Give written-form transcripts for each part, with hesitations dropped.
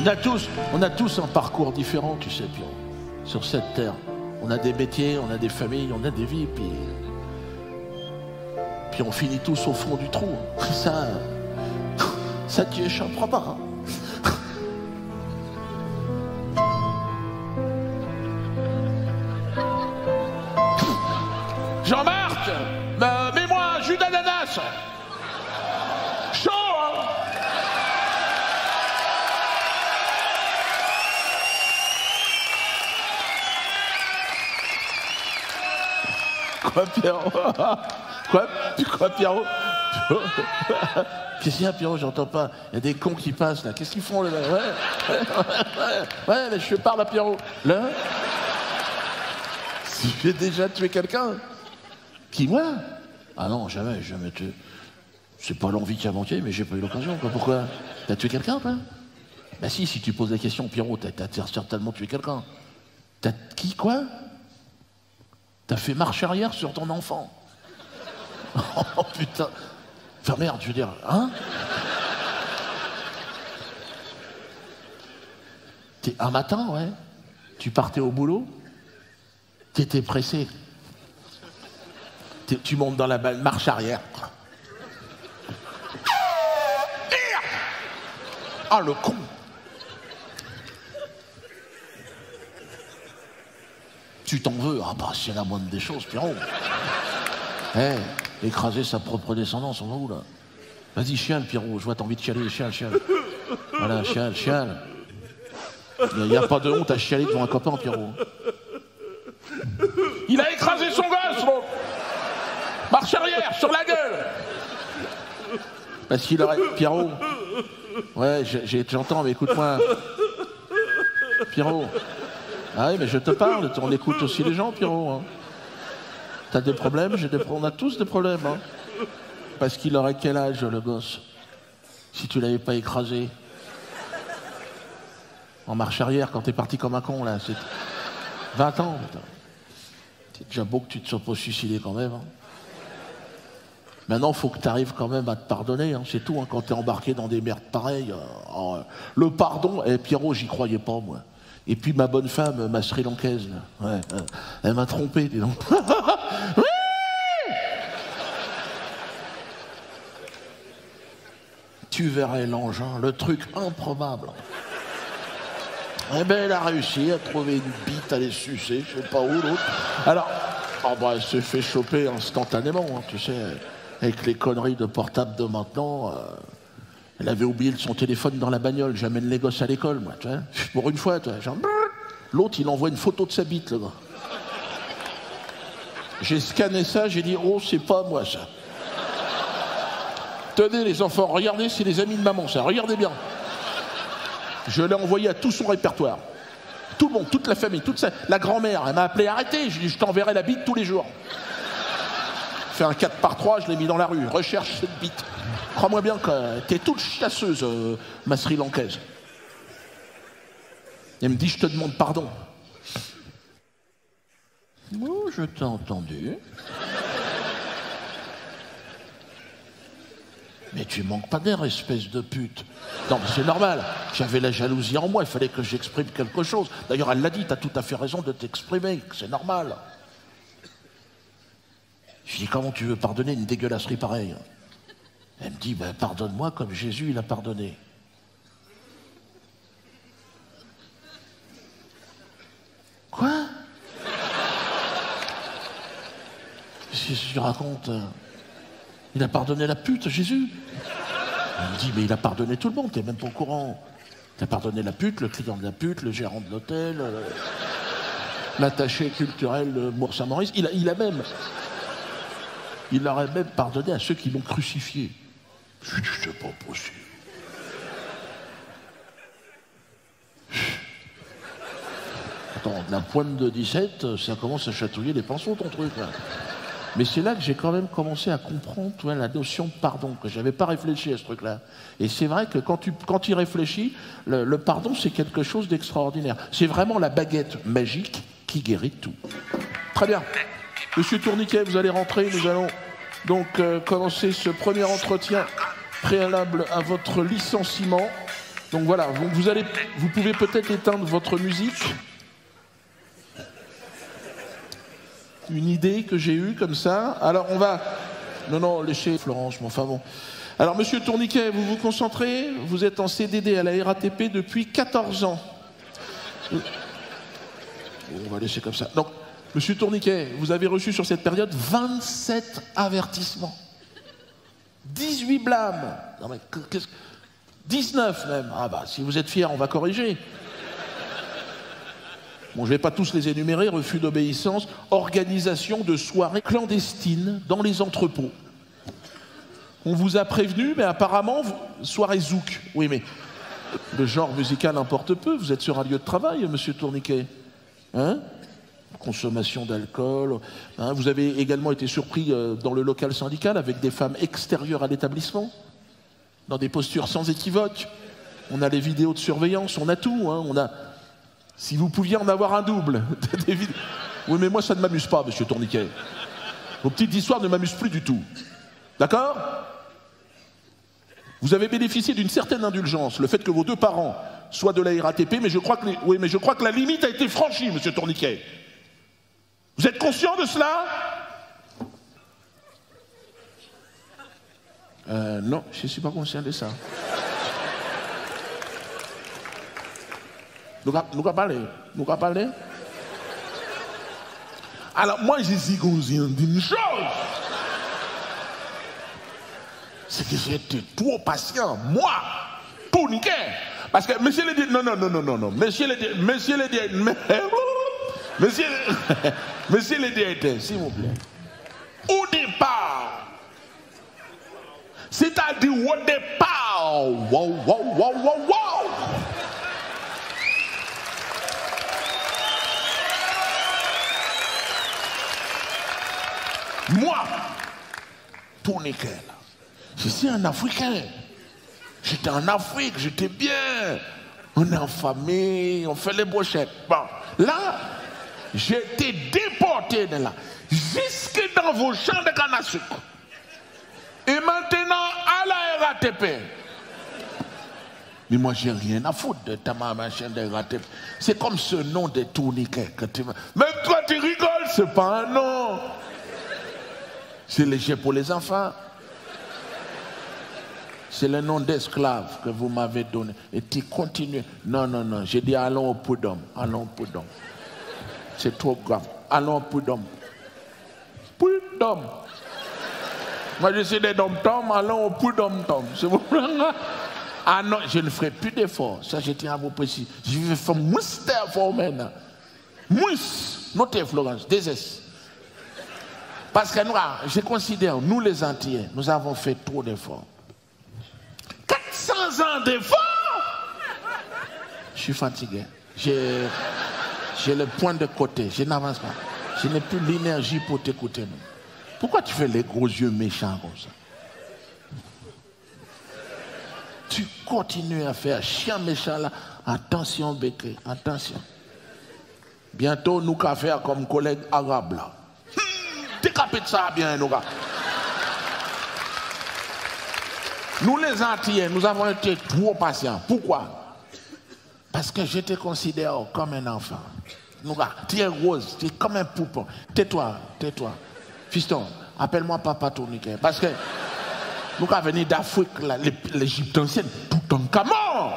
On a tous un parcours différent, tu sais, Pierrot, sur cette terre. On a des métiers, on a des familles, on a des vies, puis on finit tous au fond du trou. Ça t'y échappera pas. Hein. Jean-Marc, mets-moi un jus d'ananas. Chaud, hein. Quoi, Pierrot? Quoi, Pierrot? Qu'est-ce qu'il y a, Pierrot? J'entends pas. Il y a des cons qui passent, là. Qu'est-ce qu'ils font, là? Ouais, mais je parle à Pierrot. Là? Si j'ai déjà tué quelqu'un? Qui, moi? Ah non, jamais. C'est pas l'envie qui a manqué, mais j'ai pas eu l'occasion, quoi. Pourquoi? T'as tué quelqu'un ou pas? Bah si tu poses la question, Pierrot, t'as certainement tué quelqu'un. Qui, quoi? T'as fait marche arrière sur ton enfant. Oh putain. Enfin merde, je veux dire, hein? Un matin, ouais. Tu partais au boulot. T'étais pressé. Tu montes dans la marche arrière. Ah, le con! Tu t'en veux? Ah bah c'est la moindre des choses, Pierrot. Écraser sa propre descendance, on va où là? Vas-y, chiale, Pierrot, je vois t'as envie de chialer, chiale. Voilà, chiale. Il n'y a pas de honte à chialer devant un copain, Pierrot. Il a écrasé son gosse, bon. Marche arrière, sur la gueule. Parce qu'il aurait... Pierrot. Ouais, j'entends, mais écoute-moi. Pierrot. Ah oui, mais je te parle, on écoute aussi les gens, Pierrot. Hein. T'as des problèmes, on a tous des problèmes. Hein. Parce qu'il aurait quel âge, le gosse? Si tu l'avais pas écrasé. En marche arrière, quand t'es parti comme un con, là. C'est 20 ans, putain. C'est déjà beau que tu te sois pas suicidé quand même. Hein. Maintenant, il faut que tu arrives quand même à te pardonner, hein. C'est tout, hein, quand t'es embarqué dans des merdes pareilles. Le pardon, Pierrot, j'y croyais pas, moi. Et puis ma bonne femme, ma Sri Lankaise, là, ouais, elle m'a trompé, dis donc. Oui, tu verrais l'engin, le truc improbable. Eh ben, elle a réussi à trouver une bite à les sucer, je sais pas où, l'autre. Alors, elle s'est fait choper instantanément, hein, tu sais, avec les conneries de portable de maintenant. Elle avait oublié son téléphone dans la bagnole. J'amène les gosses à l'école, moi, tu vois. Pour une fois, tu vois, genre... L'autre, il envoie une photo de sa bite, le gars. J'ai scanné ça, j'ai dit, oh, c'est pas moi, ça. Tenez, les enfants, regardez, c'est les amis de maman, ça. Regardez bien. Je l'ai envoyé à tout son répertoire. Tout le monde, toute la famille, la grand-mère. Elle m'a appelé, arrêtez, je t'enverrai la bite tous les jours. Fait un 4x3, je l'ai mis dans la rue. Recherche cette bite. Crois-moi bien que t'es toute chasseuse, ma Sri Lankaise. Elle me dit, je te demande pardon. Oh, je t'ai entendu. Mais tu manques pas d'air, espèce de pute. Non, mais c'est normal. J'avais la jalousie en moi, il fallait que j'exprime quelque chose. D'ailleurs, elle l'a dit, t'as tout à fait raison de t'exprimer, c'est normal. Je dis, comment tu veux pardonner une dégueulasserie pareille? Elle me dit, ben, pardonne-moi comme Jésus, il a pardonné. Quoi? Qu'est-ce que tu racontes? Il a pardonné la pute, Jésus? Elle me dit, mais il a pardonné tout le monde, t'es même pas au courant. Il a pardonné la pute, le client de la pute, le gérant de l'hôtel, l'attaché culturel de Bourg-Saint-Maurice. Il aurait même pardonné à ceux qui l'ont crucifié. Je dis, c'est pas possible. Attends, de la pointe de 17, ça commence à chatouiller les pinceaux, ton truc, là. Mais c'est là que j'ai quand même commencé à comprendre, toi, la notion de pardon, que j'avais pas réfléchi à ce truc-là. Et c'est vrai que quand tu y réfléchis, le pardon, c'est quelque chose d'extraordinaire. C'est vraiment la baguette magique qui guérit tout. Très bien. Monsieur Tourniquet, vous allez rentrer, nous allons donc commencer ce premier entretien préalable à votre licenciement. Donc voilà, vous pouvez peut-être éteindre votre musique. Une idée que j'ai eue comme ça. Alors on va... Non, laissez Florence, mais enfin bon. Alors monsieur Tourniquet, vous vous concentrez. Vous êtes en CDD à la RATP depuis 14 ans. On va laisser comme ça. Donc, monsieur Tourniquet, vous avez reçu sur cette période 27 avertissements. 18 blâmes. Non mais, 19 même. Ah bah, si vous êtes fiers, on va corriger. Bon, je ne vais pas tous les énumérer. Refus d'obéissance, organisation de soirées clandestines dans les entrepôts. On vous a prévenu, mais apparemment, soirée zouk. Oui, mais le genre musical importe peu. Vous êtes sur un lieu de travail, monsieur Tourniquet. Hein? Consommation d'alcool. Hein? Vous avez également été surpris dans le local syndical avec des femmes extérieures à l'établissement, dans des postures sans équivoque. On a les vidéos de surveillance, on a tout. Hein? On a... Si vous pouviez en avoir un double. Oui, mais moi, ça ne m'amuse pas, monsieur Tourniquet. Vos petites histoires ne m'amusent plus du tout. D'accord? Vous avez bénéficié d'une certaine indulgence, le fait que vos deux parents soient de la RATP, mais je crois que la limite a été franchie, monsieur Tourniquet. Vous êtes conscient de cela? Non, je ne suis pas conscient de ça. Nous allons parler. Alors, moi, je suis conscient d'une chose. C'est que j'étais trop patient, moi, Tourniquet. Parce que, monsieur le directeur, non, monsieur le directeur, s'il vous plaît. Au départ, c'est-à-dire au départ, wow. Moi, Tourniquet, je suis un Africain. J'étais en Afrique, j'étais bien. On est en famille, on fait les brochettes. Bon, là, j'ai été déporté de là, jusque dans vos champs de canne à sucre. Et maintenant, à la RATP. Mais moi, j'ai rien à foutre de ta machin de RATP. C'est comme ce nom de Tourniquet que tu... Même toi, tu rigoles, c'est pas un nom. C'est léger pour les enfants. C'est le nom d'esclave que vous m'avez donné. Et tu continues. Non. J'ai dit allons au Prud'homme. C'est trop grave. Allons au Prud'homme. Moi, je suis des dom-toms. Allons au Prud'homme. C'est vous. Ah non, je ne ferai plus d'efforts. Ça, je tiens à vous préciser. Je vais faire mousse d'efforts maintenant. Mousse. Notez, Florence. Des S. Parce que nous, je considère, nous les Antillais, nous avons fait trop d'efforts. 400 ans d'efforts. Je suis fatigué. J'ai le point de côté. Je n'avance pas. Je n'ai plus l'énergie pour t'écouter. Pourquoi tu fais les gros yeux méchants comme ça? Tu continues à faire chien méchant là. Attention, Béké, attention. Bientôt, nous qu'à faire comme collègues arabes là. Décapite ça bien, nous gars. Nous les Antillais, nous avons été trop patients. Pourquoi? Parce que je te considère comme un enfant. Nous gars, tu es rose, tu es comme un poupon. Tais-toi. Fiston, appelle-moi Papa Tourniquet. Parce que nous avons venu d'Afrique, l'Égypte ancienne, tout en comment?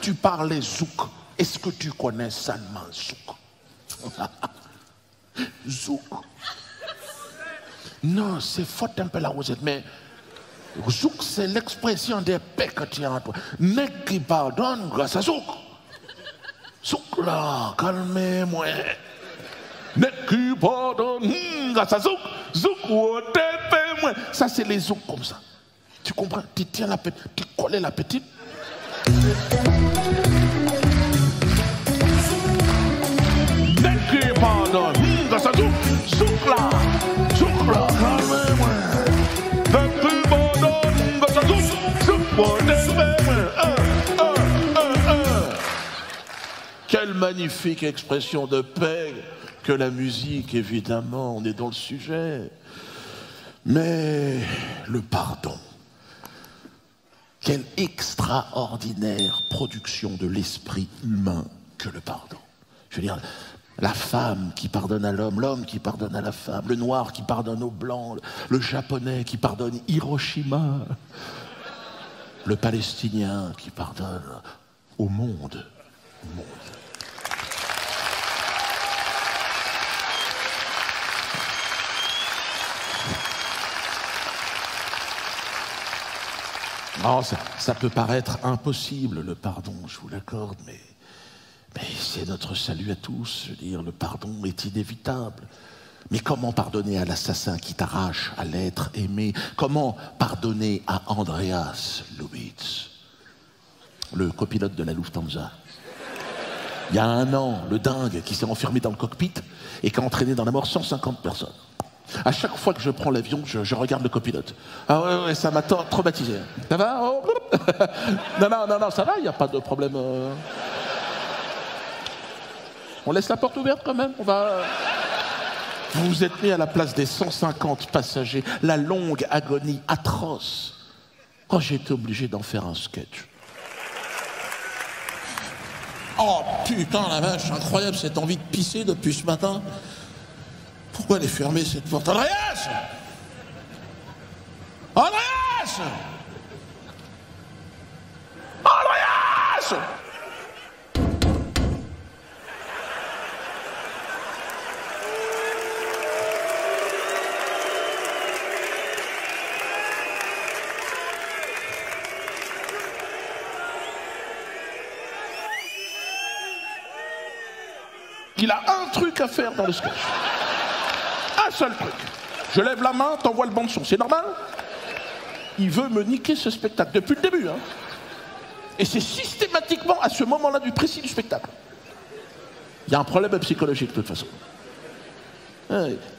Tu parlais zouk. Est-ce que tu connais Salman Zouk? Zouk. Non, c'est faute un peu la rosette, mais Zouk, c'est l'expression des paix que tu as en toi. Nègre qui pardonne grâce à Zouk. Zouk là, calmez-moi. Nègre qui pardonne grâce à Zouk. Zouk, ou t'es moi. Ça, c'est les Zouk comme ça. Tu comprends? Tu tiens la petite, tu colles la petite. Nègre qui pardonne grâce à Zouk. Zouk là. Quelle magnifique expression de paix que la musique, évidemment, on est dans le sujet. Mais le pardon. Quelle extraordinaire production de l'esprit humain que le pardon. Je veux dire, la femme qui pardonne à l'homme, l'homme qui pardonne à la femme, le noir qui pardonne au blanc, le japonais qui pardonne Hiroshima, le palestinien qui pardonne au monde. Au monde. Oh, ça peut paraître impossible, le pardon, je vous l'accorde, mais c'est notre salut à tous. Je veux dire, le pardon est inévitable. Mais comment pardonner à l'assassin qui t'arrache à l'être aimé? Comment pardonner à Andreas Lubitz, le copilote de la Lufthansa? Il y a 1 an, le dingue qui s'est enfermé dans le cockpit et qui a entraîné dans la mort 150 personnes. À chaque fois que je prends l'avion, je regarde le copilote. Ah ouais, ça m'a traumatisé. Ça va? Oh. Non, ça va, il n'y a pas de problème. On laisse la porte ouverte quand même, on va... Vous vous êtes mis à la place des 150 passagers, la longue agonie atroce. Oh, j'ai été obligé d'en faire un sketch. Oh putain la vache, incroyable cette envie de pisser depuis ce matin. Pourquoi elle est fermée cette porte? Andreas! Andreas! Andreas! Il a un truc à faire dans le sketch. Un seul truc. Je lève la main, t'envoies le banc de son. C'est normal? Il veut me niquer ce spectacle depuis le début. Hein. Et c'est systématiquement à ce moment-là du précis du spectacle. Il y a un problème psychologique de toute façon.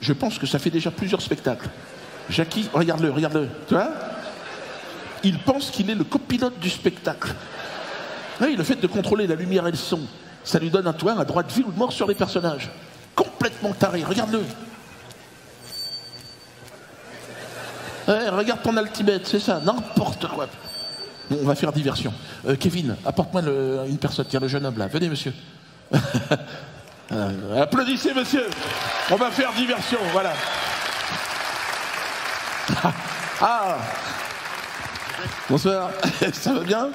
Je pense que ça fait déjà plusieurs spectacles. Jackie, regarde-le. Tu vois? Il pense qu'il est le copilote du spectacle. Oui, le fait de contrôler la lumière et le son, ça lui donne un toit, un droit de vie ou de mort sur les personnages. Complètement taré, regarde-le. Regarde ton altimètre, c'est ça, n'importe quoi. Bon, on va faire diversion. Kevin, apporte-moi une personne, tiens, le jeune homme là. Venez, monsieur. Applaudissez, monsieur. On va faire diversion, voilà. Ah. Bonsoir. Ça va bien?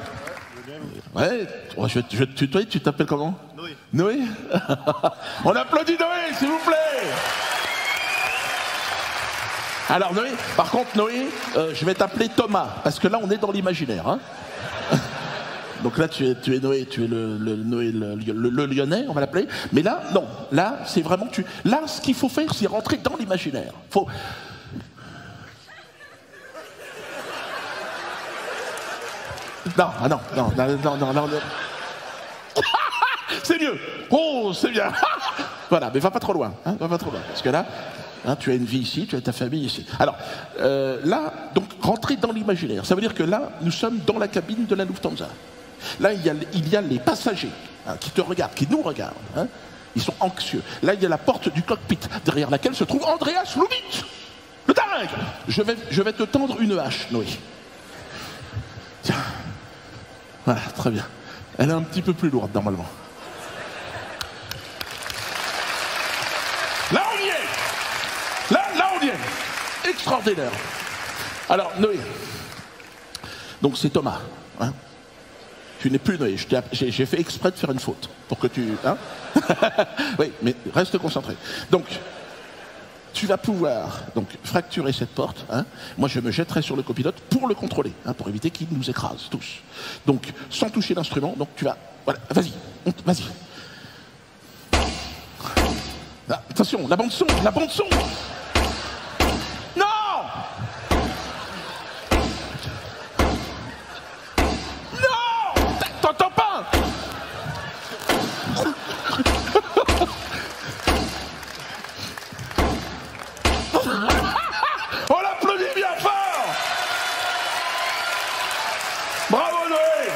Ouais, oh, je vais te tutoyer, tu t'appelles comment? Noé. Noé. On applaudit Noé, s'il vous plaît. Alors Noé, par contre Noé, je vais t'appeler Thomas, parce que là on est dans l'imaginaire. Hein. Donc là tu es Noé, tu es le Noé, le Lyonnais, on va l'appeler. Mais là, non, là c'est vraiment là ce qu'il faut faire, c'est rentrer dans l'imaginaire. Faut... Non. C'est mieux. Oh, c'est bien. Voilà, mais va pas trop loin. Hein, va pas trop loin. Parce que là, hein, tu as une vie ici, tu as ta famille ici. Alors, là, donc, rentrer dans l'imaginaire. Ça veut dire que là, nous sommes dans la cabine de la Lufthansa. Là, il y a les passagers hein, qui te regardent, qui nous regardent. Hein. Ils sont anxieux. Là, il y a la porte du cockpit, derrière laquelle se trouve Andreas Lubitz. Le dingue. Je vais te tendre une hache, Noé. Tiens. Voilà, très bien. Elle est un petit peu plus lourde, normalement. Là, on y est. Là, on y est. Extraordinaire. Alors, Noé. Donc, c'est Thomas. Hein. Tu n'es plus Noé. J'ai fait exprès de faire une faute. Pour que tu... Hein. Oui, mais reste concentré. Donc... Tu vas pouvoir donc fracturer cette porte. Hein. Moi, je me jetterai sur le copilote pour le contrôler, hein, pour éviter qu'il nous écrase tous. Donc, sans toucher l'instrument, donc tu vas... Voilà, vas-y, vas-y. Ah, attention, la bande son. Non! Non! T'entends pas? On l'applaudit bien fort. Bravo Noé.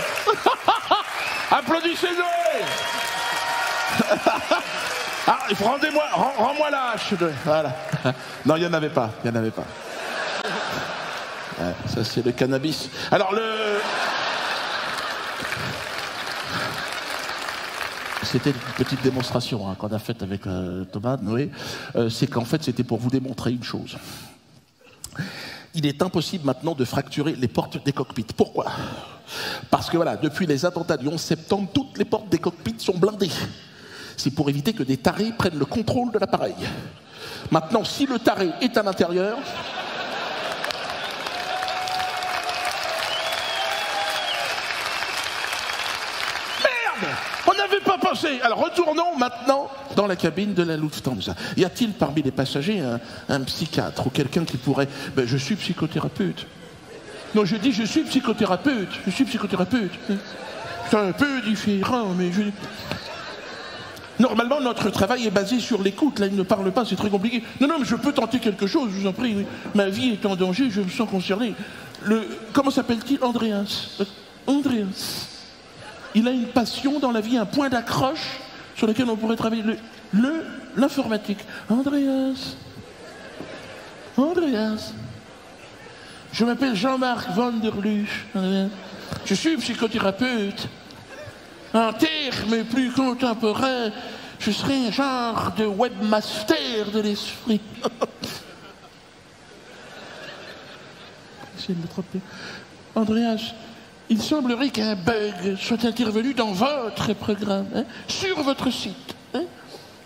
Applaudissez Noé. Ah, rends-moi la hache. Voilà. Non, il n'y en avait pas. Ouais, ça, c'est le cannabis. Alors, c'était une petite démonstration qu'on a faite avec Thomas, Noé. C'est qu'en fait, c'était pour vous démontrer une chose. Il est impossible maintenant de fracturer les portes des cockpits. Pourquoi? Parce que voilà, depuis les attentats du 11 septembre, toutes les portes des cockpits sont blindées. C'est pour éviter que des tarés prennent le contrôle de l'appareil. Maintenant, si le taré est à l'intérieur... Merde! On n'avait pas pensé. Alors retournons maintenant dans la cabine de la Lufthansa. Y a-t-il parmi les passagers un psychiatre ou quelqu'un qui pourrait... Ben, je suis psychothérapeute. Non, je dis je suis psychothérapeute. Je suis psychothérapeute. C'est un peu différent, mais je... Normalement, notre travail est basé sur l'écoute. Là, il ne parle pas, c'est très compliqué. Non, mais je peux tenter quelque chose, je vous en prie. Oui. Ma vie est en danger, je me sens concerné. Comment s'appelle-t-il? Andreas. Andreas. Il a une passion dans la vie, un point d'accroche sur lequel on pourrait travailler. L'informatique. Andreas. Andreas. Je m'appelle Jean-Marc Van der Luch. Je suis psychothérapeute. En termes plus contemporains, je serais un genre de webmaster de l'esprit. J'essaie de l'attraper. Andreas, il semblerait qu'un bug soit intervenu dans votre programme, hein, sur votre site. Hein.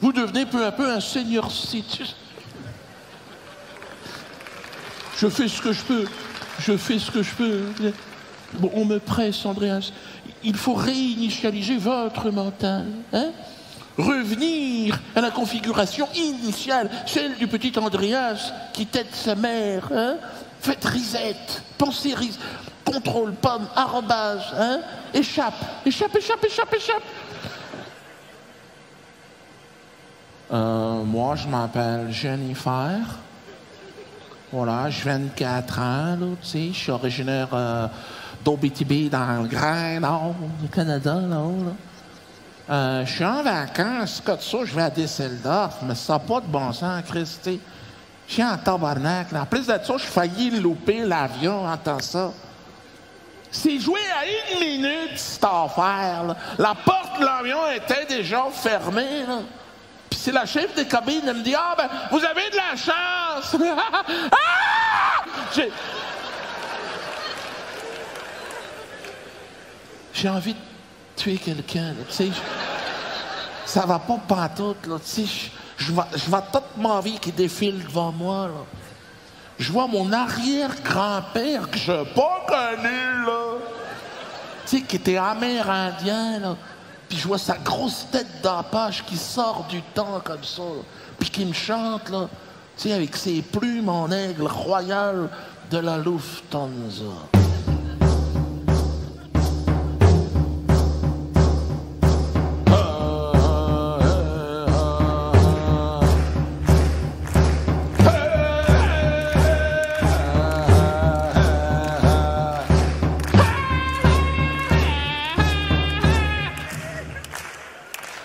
Vous devenez peu à peu un senior site. Je fais ce que je peux. Je fais ce que je peux. Bon, on me presse, Andreas. Il faut réinitialiser votre mental. Hein? Revenir à la configuration initiale, celle du petit Andreas qui tête sa mère. Hein? Faites reset, pensez reset, contrôle, pomme, arrobase, hein? Échappe, échappe, échappe, échappe, échappe. Moi, je m'appelle Jennifer. Voilà, j'ai 24 ans, là, tu sais, je suis originaire d'Abitibi dans le Grand Nord du Canada, là. Je suis en vacances, comme ça, je vais à Düsseldorf, mais ça n'a pas de bon sens, Christy. Je suis en tabarnak, là. En plus de ça, j'ai failli louper l'avion en temps ça. C'est joué à 1 minute, cette affaire, là. La porte de l'avion était déjà fermée, là. Puis c'est la chef des cabines, elle me dit « Ah, ben, vous avez de la chance! » Ah! J'ai envie de tuer quelqu'un, tu sais. Ça va pas pantoute, là, tu sais. Je vois toute ma vie qui défile devant moi, là. Je vois mon arrière-grand-père que je n'ai pas connu, là. Tu sais, qui était amérindien, là. Puis je vois sa grosse tête d'Apache qui sort du temps comme ça, là. Puis qui me chante, là. Tu sais, avec ses plumes en aigle royal de la Lufthansa.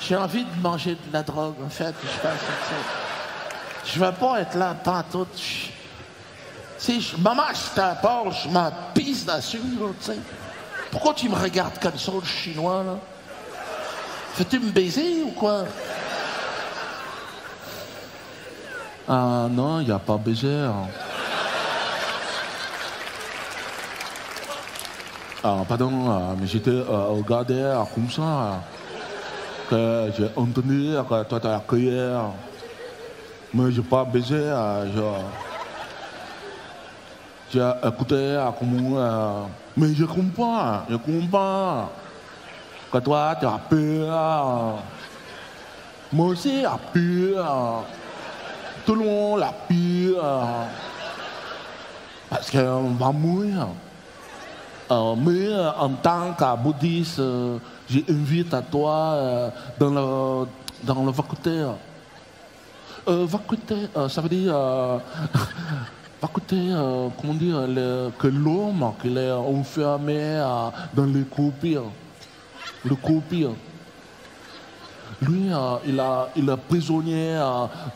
J'ai envie de manger de la drogue, en fait. Je veux pas être là pantoute. Tu sais, maman, je t'apporte, je m'en pisse dessus, là, tu sais. Pourquoi tu me regardes comme ça, le chinois, là? Fais-tu me baiser ou quoi? Ah non, il n'y a pas baiser. Hein. Ah, pardon, mais j'étais regardé comme ça. Que j'ai entendu que toi t'as accueilli, mais j'ai pas baisé, j'ai écouté comment, mais je comprends que toi tu as peur, moi aussi j'ai peur, tout le monde a peur, parce qu'on va mourir. Mais en tant que bouddhiste, j'invite à toi dans le Vakuté. Vakuté, ça veut dire... Vakuté, comment dire, que l'homme qu'il est enfermé dans les coupures. Le coupure. lui, il est prisonnier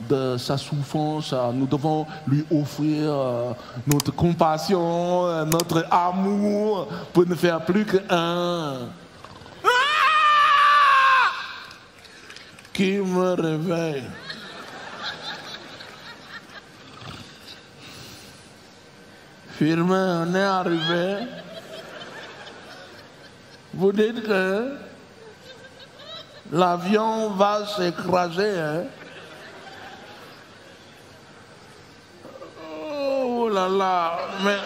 de sa souffrance. Nous devons lui offrir notre compassion, notre amour pour ne faire plus qu'un. Qui me réveille? Firmin, on est arrivé. Vous dites que l'avion va s'écraser, hein? Oh là là, mais...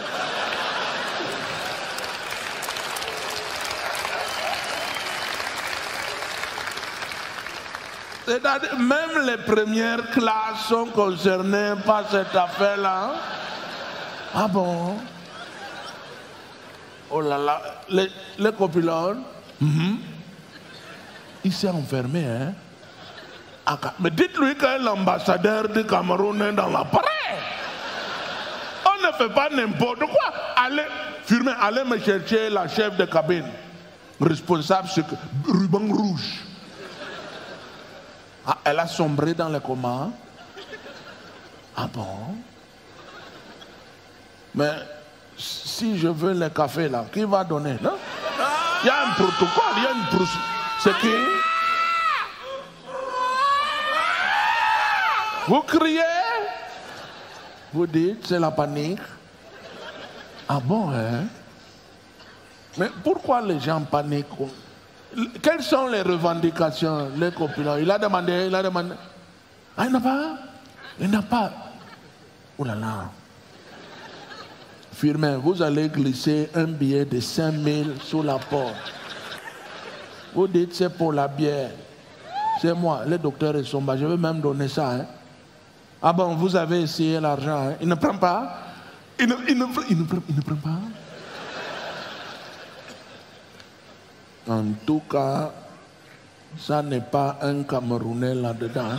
C'est-à-dire, même les premières classes sont concernées par cette affaire-là. Ah bon? Oh là là, les copilotes, il s'est enfermé, hein? Mais dites-lui que l'ambassadeur du Cameroun est dans l'appareil. On ne fait pas n'importe quoi. Firmin, allez me chercher la chef de cabine, responsable sur ruban rouge. Ah, elle a sombré dans le coma. Ah bon? Mais si je veux le café là, qui va donner? Non? Il y a un protocole, il y a une procédure. C'est qui? Vous criez? Vous dites, c'est la panique. Ah bon, hein? Mais pourquoi les gens paniquent? Quelles sont les revendications, les copilotes? Il a demandé. Ah, il n'a pas? Il n'a pas. Oh là là. Firmin, vous allez glisser un billet de 5 000 sous la porte. Vous dites, c'est pour la bière. C'est moi, le docteur sont bas. Je vais même donner ça. Hein. Ah bon, vous avez essayé l'argent. Hein. Il ne prend pas. Il ne prend pas. En tout cas, ça n'est pas un Camerounais là-dedans.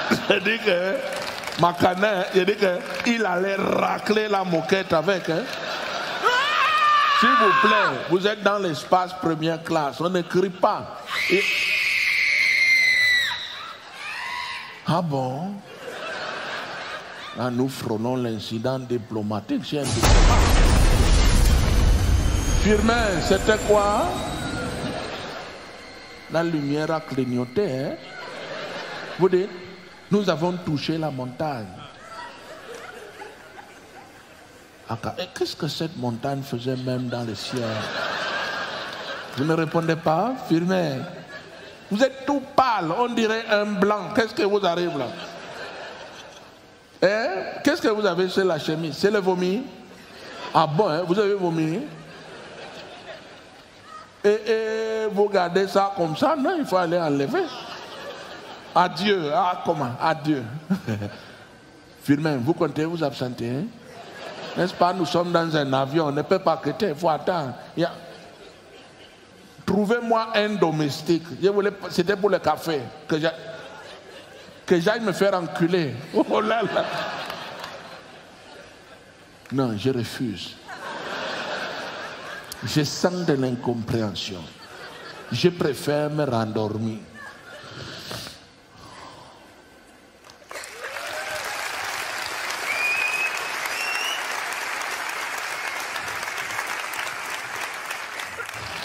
C'est-à-dire que Makana, il dit qu'il allait racler la moquette avec. Hein. S'il vous plaît, vous êtes dans l'espace première classe, on ne crie pas. Ah bon? Là, nous frôlons l'incident diplomatique. C'est un diplomate. Firmin, c'était quoi? La lumière a clignoté. Hein? Vous dites, nous avons touché la montagne. Et qu'est-ce que cette montagne faisait même dans le ciel? Vous ne répondez pas? Firmin, vous êtes tout pâle, on dirait un blanc. Qu'est-ce que vous arrive là? Hein? Qu'est-ce que vous avez sur la chemise? C'est le vomi? Ah bon, hein? Vous avez vomi? Et vous gardez ça comme ça? Non, il faut aller enlever. Adieu. Ah, comment? Adieu. Firmin, vous comptez vous absenter? Hein? N'est-ce pas? Nous sommes dans un avion, on ne peut pas quitter, il faut attendre. Trouvez-moi un domestique. C'était pour le café. Que j'aille me faire enculer. Oh là là. Non, je refuse. Je sens de l'incompréhension. Je préfère me rendormir.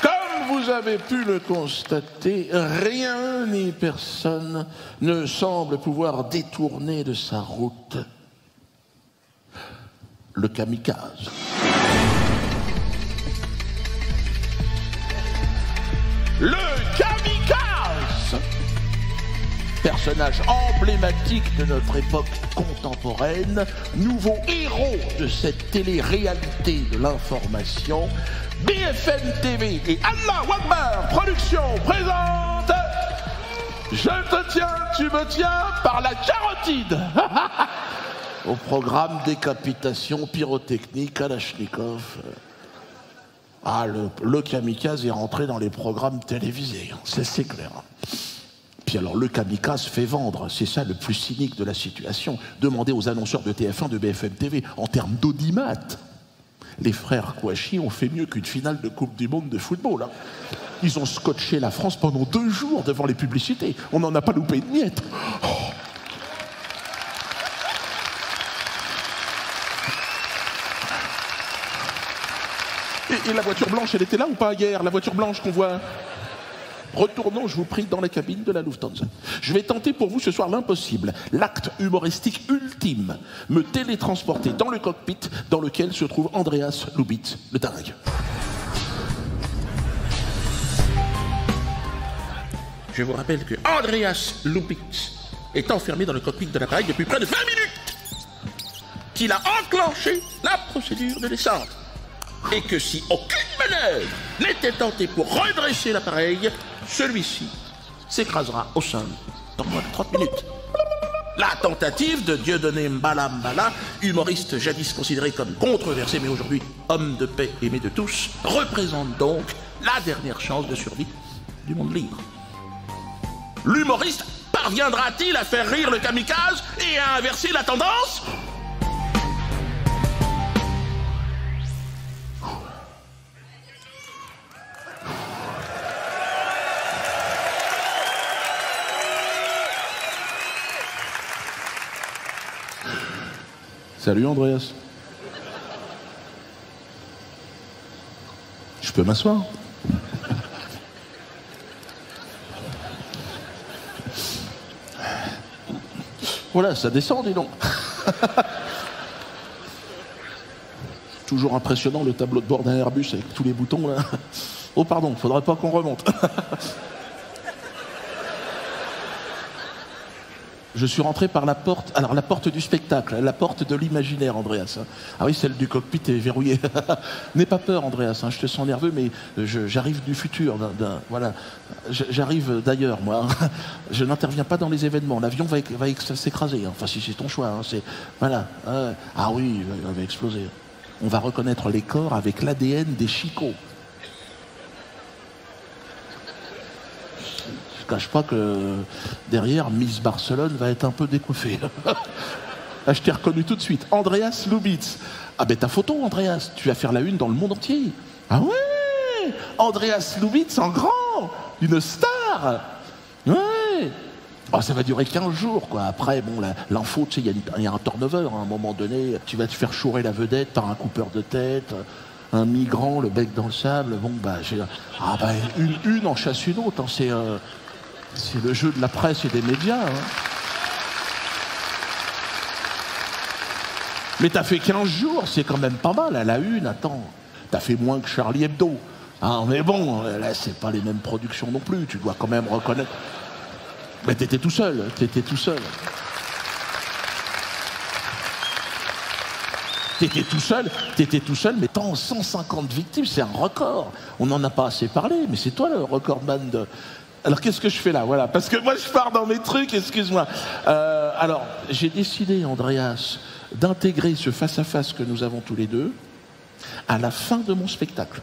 Comme vous avez pu le constater, rien ni personne ne semble pouvoir détourner de sa route le kamikaze. Le kamikaze, personnage emblématique de notre époque contemporaine, nouveau héros de cette télé-réalité de l'information, BFM TV et Allah Akbar Productions présente Je te tiens, tu me tiens par la carotide. Au programme décapitation, pyrotechnie, Kalachnikov. Ah, le kamikaze est rentré dans les programmes télévisés, c'est clair. Puis alors, le kamikaze fait vendre, c'est ça le plus cynique de la situation. Demandez aux annonceurs de TF1, de BFM TV, en termes d'audimat. Les frères Kouachi ont fait mieux qu'une finale de Coupe du Monde de football. Hein. Ils ont scotché la France pendant 2 jours devant les publicités. On n'en a pas loupé une miette. Oh. Et la voiture blanche, elle était là ou pas hier? La voiture blanche qu'on voit. Retournons, je vous prie, dans la cabine de la Lufthansa. Je vais tenter pour vous ce soir l'impossible, l'acte humoristique ultime, me télétransporter dans le cockpit dans lequel se trouve Andreas Lubitz, le dingue. Je vous rappelle que Andreas Lubitz est enfermé dans le cockpit de l'appareil depuis près de 20 minutes, qu'il a enclenché la procédure de descente, et que si aucune manœuvre n'était tentée pour redresser l'appareil, celui-ci s'écrasera au sol dans moins de 30 minutes. La tentative de Dieudonné Mbala Mbala, humoriste jadis considéré comme controversé mais aujourd'hui homme de paix aimé de tous, représente donc la dernière chance de survie du monde libre. L'humoriste parviendra-t-il à faire rire le kamikaze et à inverser la tendance ? Salut Andreas. Je peux m'asseoir? Voilà, ça descend, dis donc. Toujours impressionnant le tableau de bord d'un Airbus avec tous les boutons là. Oh pardon, faudrait pas qu'on remonte. Je suis rentré par la porte, alors la porte du spectacle, la porte de l'imaginaire, Andreas. Ah oui, celle du cockpit est verrouillée. N'aie pas peur, Andreas, hein, je te sens nerveux, mais j'arrive du futur, voilà. J'arrive d'ailleurs, moi. Je n'interviens pas dans les événements. L'avion va s'écraser, hein. Enfin, si c'est ton choix, hein, c'est... Voilà. Ah oui, il va exploser. On va reconnaître les corps avec l'ADN des chicots. Je ne cache pas que derrière, Miss Barcelone va être un peu décoiffée. Ah, je t'ai reconnu tout de suite. Andreas Lubitz. Ah ben ta photo, Andreas, tu vas faire la une dans le monde entier. Ah ouais, Andreas Lubitz en grand, une star. Ouais. Oh, ça va durer 15 jours, quoi. Après, bon, l'info, tu sais, il y a un turnover, hein, à un moment donné. Tu vas te faire chourer la vedette par un coupeur de tête, un migrant, le bec dans le sable. Bon, bah, une en chasse une autre, hein, c'est le jeu de la presse et des médias. Hein. Mais t'as fait 15 jours, c'est quand même pas mal à la une, attends. T'as fait moins que Charlie Hebdo. Hein, mais bon, là, c'est pas les mêmes productions non plus, tu dois quand même reconnaître. Mais t'étais tout seul. T'étais tout seul, mais tant 150 victimes, c'est un record. On n'en a pas assez parlé, mais c'est toi le recordman de... Alors qu'est-ce que je fais là? Voilà, parce que moi je pars dans mes trucs, excuse-moi. Alors, j'ai décidé, Andreas, d'intégrer ce face-à-face que nous avons tous les deux à la fin de mon spectacle.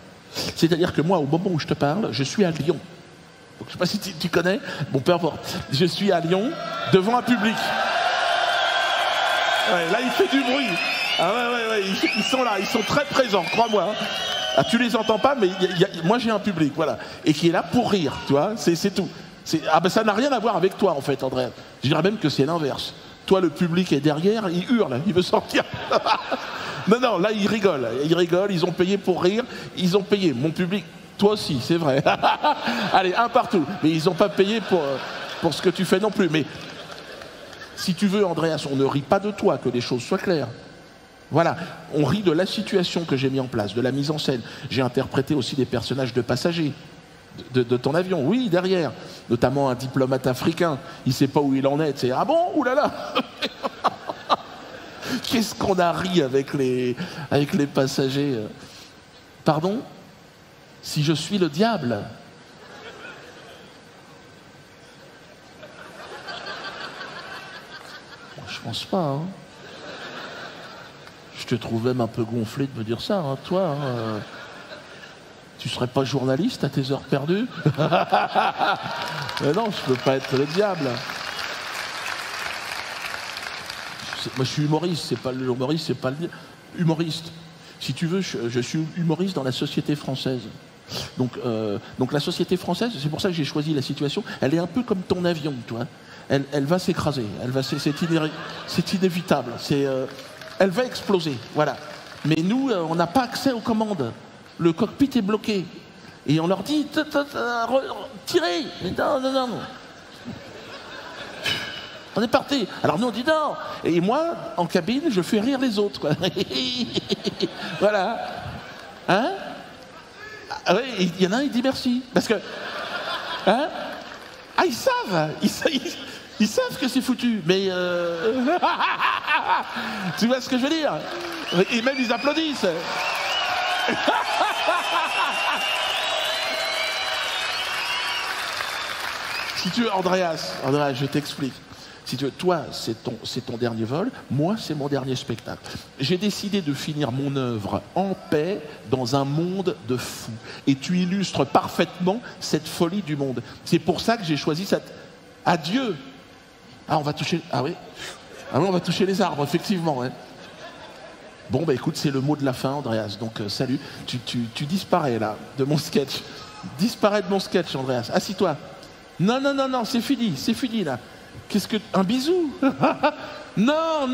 C'est-à-dire que moi, au moment où je te parle, je suis à Lyon. Donc, je ne sais pas si tu connais, bon, peu importe. Je suis à Lyon, devant un public. Ouais, là, il fait du bruit. Ah ouais, ils sont là, ils sont très présents, crois-moi. Hein. Ah, tu les entends pas, mais moi j'ai un public, voilà, et qui est là pour rire, tu vois, c'est tout. Ah ben ça n'a rien à voir avec toi en fait, André. Je dirais même que c'est l'inverse. Toi, le public est derrière, il hurle, il veut sortir. Non, là ils rigolent, ils ont payé pour rire, ils ont payé. Mon public, toi aussi, c'est vrai. Allez, un partout. Mais ils n'ont pas payé pour ce que tu fais non plus. Mais si tu veux, Andreas, on ne rit pas de toi, que les choses soient claires. Voilà, on rit de la situation que j'ai mis en place, de la mise en scène. J'ai interprété aussi des personnages de passagers de ton avion, oui, derrière. Notamment un diplomate africain, il ne sait pas où il en est. Ah bon, oulala. Qu'est-ce qu'on a ri avec les passagers. Pardon? Si je suis le diable? Je pense pas, hein. Je te trouve même un peu gonflé de me dire ça, hein, toi. Hein, tu serais pas journaliste à tes heures perdues? Mais non, je peux pas être le diable. Moi, je suis humoriste, c'est pas le humoriste, c'est pas le humoriste. si tu veux, je suis humoriste dans la société française. Donc la société française, c'est pour ça que j'ai choisi la situation, elle est un peu comme ton avion, tu vois. Elle va s'écraser, c'est inévitable, elle va exploser, voilà. Mais nous, on n'a pas accès aux commandes. Le cockpit est bloqué. Et on leur dit, tirez. Non. On est parti. Alors nous, on dit non. Et moi, en cabine, je fais rire les autres, quoi. Voilà. Hein? Ah oui, il y en a un, il dit merci. Parce que... Hein? Ah, ils savent. Ils savent que c'est foutu. Mais... Tu vois ce que je veux dire? Et même, ils applaudissent. Si tu veux, Andreas, je t'explique. Si tu veux, toi, c'est ton dernier vol, moi, c'est mon dernier spectacle. J'ai décidé de finir mon œuvre en paix dans un monde de fous. Et tu illustres parfaitement cette folie du monde. C'est pour ça que j'ai choisi cette... Adieu. Ah, on va toucher... Ah oui. Ah oui, on va toucher les arbres, effectivement. Ouais. Bon, bah écoute, c'est le mot de la fin, Andreas. Donc, salut. Tu disparais, là, de mon sketch. Disparais de mon sketch, Andreas. Assis-toi. Non, c'est fini, là. Qu'est-ce que... Un bisou? Non.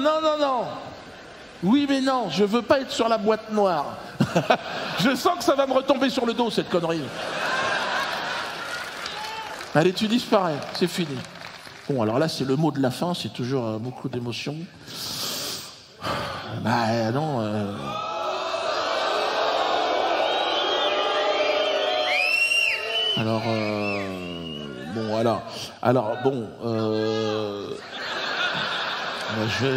Oui, mais non, je veux pas être sur la boîte noire. Je sens que ça va me retomber sur le dos, cette connerie. Allez, tu disparais, c'est fini. Bon, alors là, c'est le mot de la fin, c'est toujours beaucoup d'émotions. Bah, non... Alors...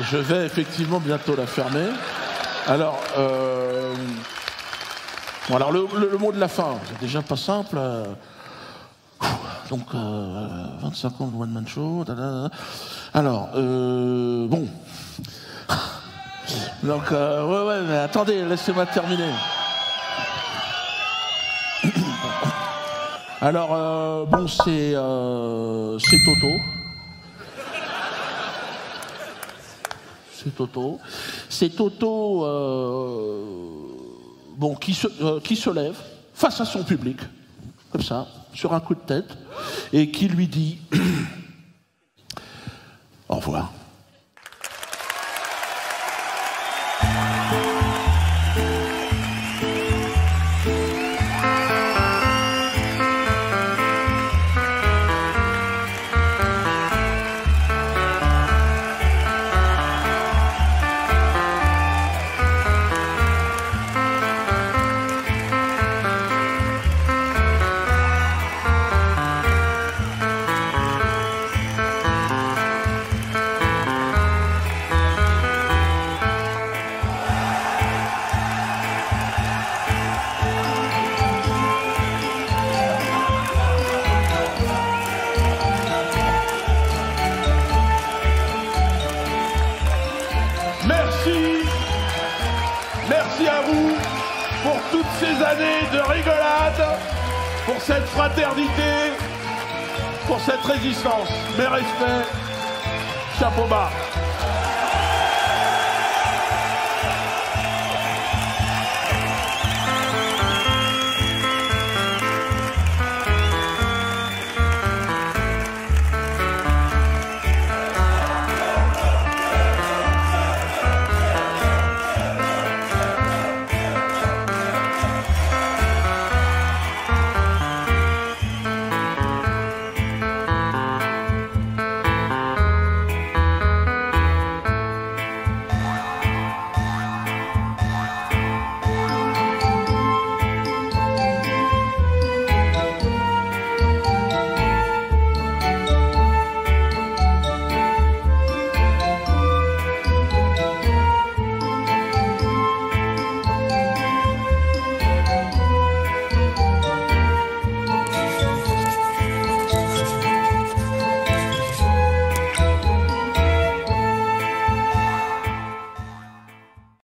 je vais effectivement bientôt la fermer. Alors, le mot de la fin, c'est déjà pas simple. Donc, 25 ans de one-man show. Alors, bon. Donc, ouais, mais attendez, laissez-moi terminer. Alors, bon, c'est Toto. C'est Toto, bon, qui se lève face à son public, comme ça, sur un coup de tête, et qui lui dit au revoir. Merci à vous pour toutes ces années de rigolade, pour cette fraternité, pour cette résistance. Mes respects, chapeau bas.